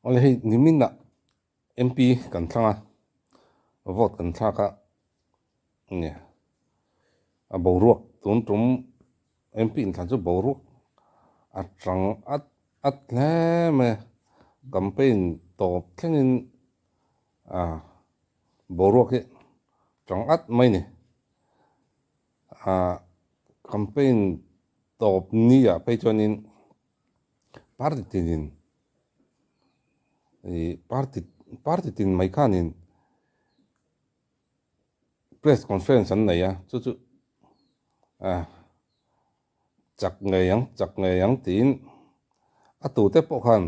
Ole hei nimin na MP kan thanga vote kan thaka nge a boruak tun tum MP in than chu boruak a tang at hle me campaign top thlengin a boruak he tang at mai ni a campaign top ni a pe chonin party tin party tin mai khanin press conference an nei a chu à chak nge yang tin a tu te po khan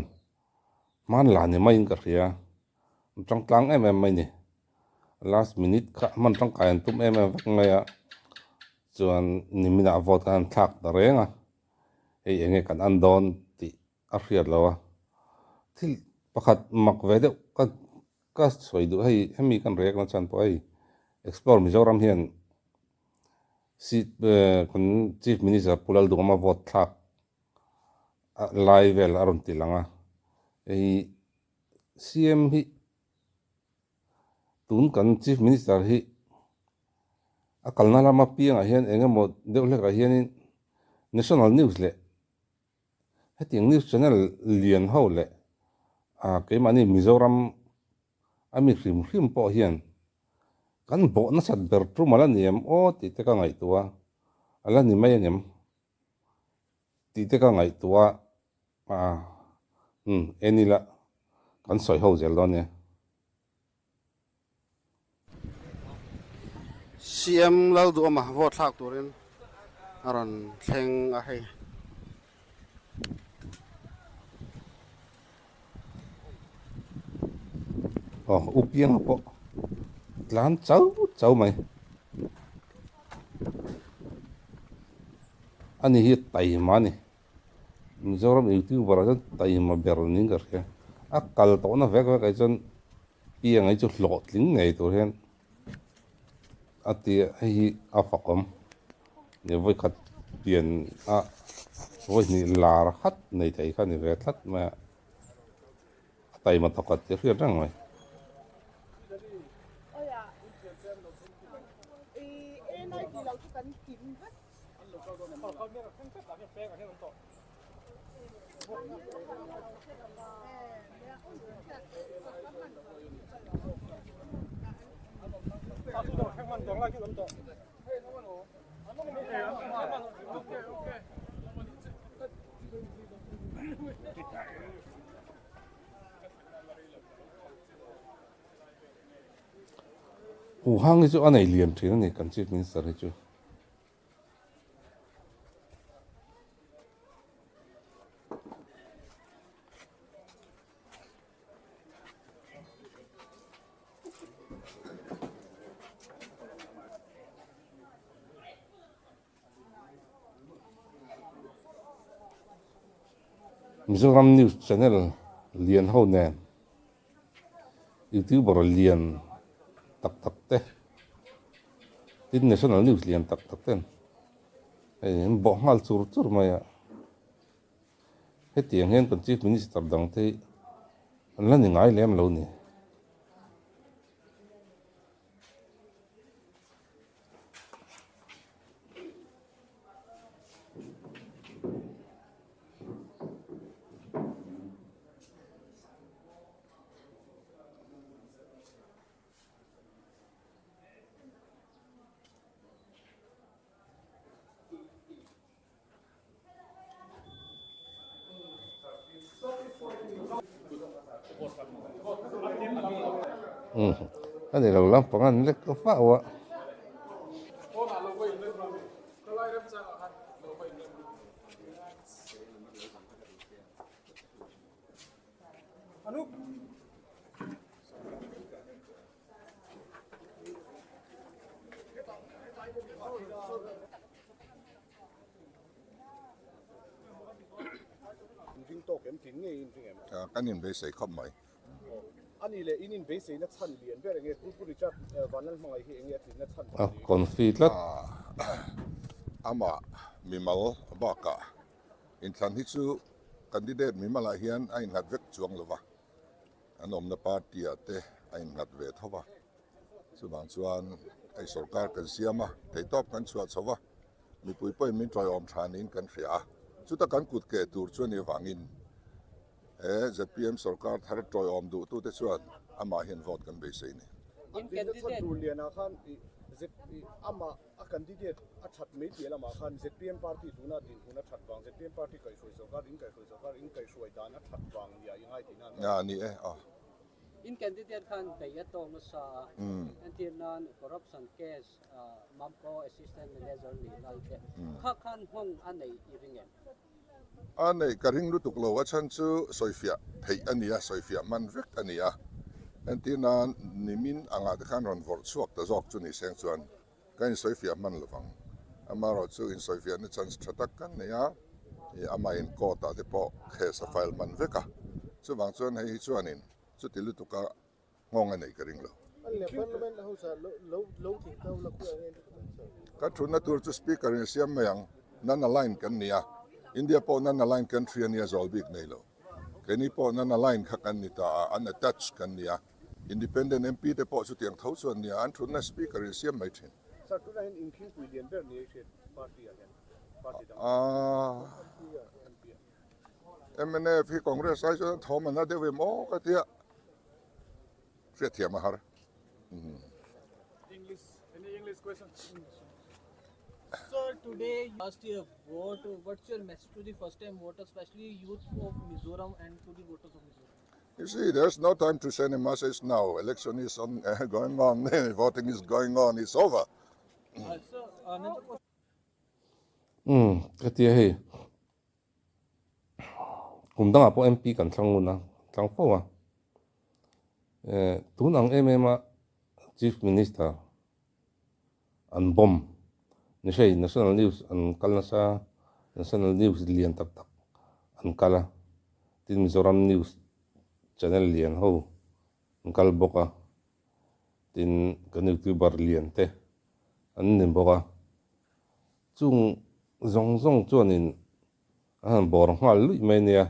man la ni mai ka ria trong tlang em mai ni last minute kha man trong kai tum em vak ngai a chuan ni mina vote kan thak da renga ei enge kan an don ti a hriat lawa thil pakhat mak ve de ka soi du hemi kan rek na chan po ai explore Mizoram hian seat kun chief minister pulal du ma vote thak live vel aron tilanga ei CM hi tun kan chief minister hi a kalna lama pianga hian engemaw deuhlek a hianin national news le hetiang news channel lian ho le a keimani Mizoram ami hrim po hian kan bo na sat ber tru mala niam o ti te ka ngai tua ala ni mai ngem ti te ka ngai tua a enila kan soi ho zel don ne CM lo du ma vote thak turin aron thleng a hei upiang po tlan chau mai ani hi tai mani Mizoram YouTuber a tai ma ber ning gar ke a kal to na vek vek ai chon piang ai chu hlot ling nei tur hen ati hi a fakom ne voi khat pian a voi ni lar khat nei thei khan ni ve thlat ma tai ma tokat te hriat rang mai hang chu anei liam thina ni kan chief minister hi chu Mizoram News Channel lian ho nen YouTuber lian tak te tin National News lian tak ten ei bo ngal chur mai a hetiang hen kan chief minister dang te an la ni ngai lem lo ni ani lo lam pangan lek ka fa wa Ding to kem tin nge in em kan in be sei khom mai ani le inin be sei na chan lian ber nge pu ri chat vanal mangai hi nge tin na chan confit lat ama mimal baka in than hi chu candidate mimala hian a in hat vek chuang lova an om na party ate ai ngat ve thowa chu bang chuan ai sarkar kan siama thei top kan chuat chawa mi pui poi min troi om thanin kan fia chu ta kan kut ke tur chu ni wangin ZPM sarkar thar troi om du tu te chuan ama hian vote kan be sei ni in candidate tur lian a khan z ama a candidate a that me ti lama khan ZPM party tuna din tuna that wang ZPM party kai soi so ka in kai soi so ka in kai soi dan a that wang ya ingai ti na ya ni in candidate khan kaya to no sa until non corruption case mamko assistant manager ni lalke khan hong anei iringen anei karing lu tuklo wa chan chu soifia thei ania soifia man vek ania antina nimin anga de khan ron vor chuak ta jok chu ni seng chuan kan soifia man lawang amaro chu in soifia ni chance thatak kan nia e ama in kota de po khesa file man veka chu wang chuan hei chuanin chu tilu tuka ngonga nei karing lo parliament ho sa lo ti tau la ku ka thuna tur chu speaker in siam mayang nan align kan nia india po nan align country ania zolbik nei lo keni po nan align kha kan ni ta unattached kan nia independent mp te po chu tiang thau chuan nia an thuna speaker in siam mai thin sa tu na in king william ber ni party again party da MNA fi congress ai chuan thoma na de we mo ka tia thiam har English, any English question? Sir, today last year vote. What's your message to the first-time voters, especially youth of Mizoram and to the voters of Mizoram? You see, there's no time to send a message now. Election is going on, voting is going on, it's over. Sir, another question. cái tia hi cũng đang po MP kan thlang una thlang po wa tun ang MMA chief minister an bom ni sei national news an kalna sa national news lian tak tak an kala tin Mizoram news channel lian ho an kal boka tin kan youtuber lian te an nin boka chung zong chuanin an bor ngal lui mai nia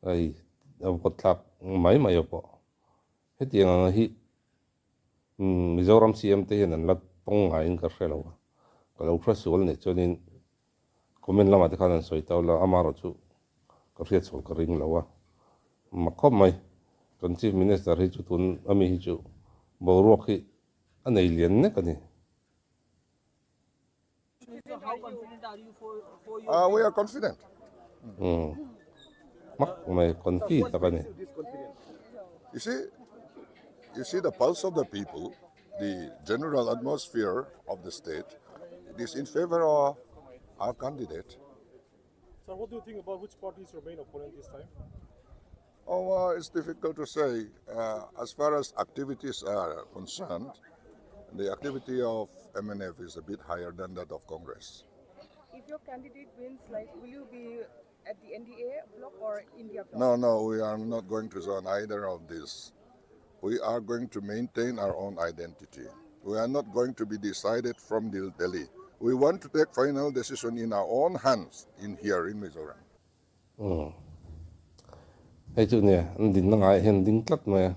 ai ko thak mai po hetiang ang hi Mizoram CM te hian an la tong ngai in ka hrelo ka lo thra sul ne chuanin comment lama te khan an soi taw la amaro chu ka riat sol ka ring lawa ma khom mai kan chief minister hi chu tun ami hi chu boruak hi anei lian ne ka ni So how confident are you for your We are confident. mak mai konfi ta ka ni this confidence You see the pulse of the people, the general atmosphere of the state, it is in favor of our candidate. Sir, what do you think about which party is your main opponent this time? It's difficult to say. As far as activities are concerned, the activity of MNF is a bit higher than that of Congress. If your candidate wins, like, will you be at the NDA bloc or India bloc? No, we are not going to join either of these. We are going to maintain our own identity. We are not going to be decided from Delhi. We want to take final decision in our own hands here in Mizoram. hay chu ne an din na ngai hen ding tlat mai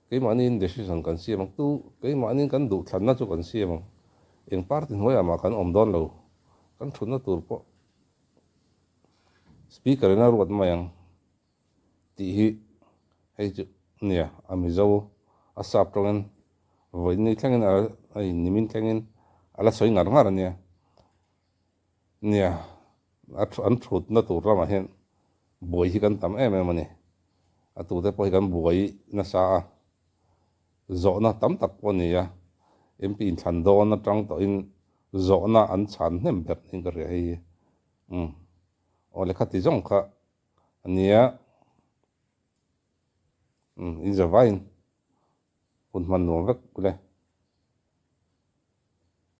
cái mà nên decision kan siam tu cái mà nên kan du thlan na chu kan siam eng party hoya ma kan om don lo kan thun na tur po speaker na ruat mayang ti hi hay chu ne amizo asap tongan voi ni thlangin ai nimin thlangin ala soi ngar ngar ania nia an thut na tur rama hen boi hi kan tam em ani atu te poi kan boi na sa zo na tam tak po nia MP in thlan do na tang to in zo na an chan nem ber ning ka re hi ole khati jong kha ania in za vain hun man no vek kule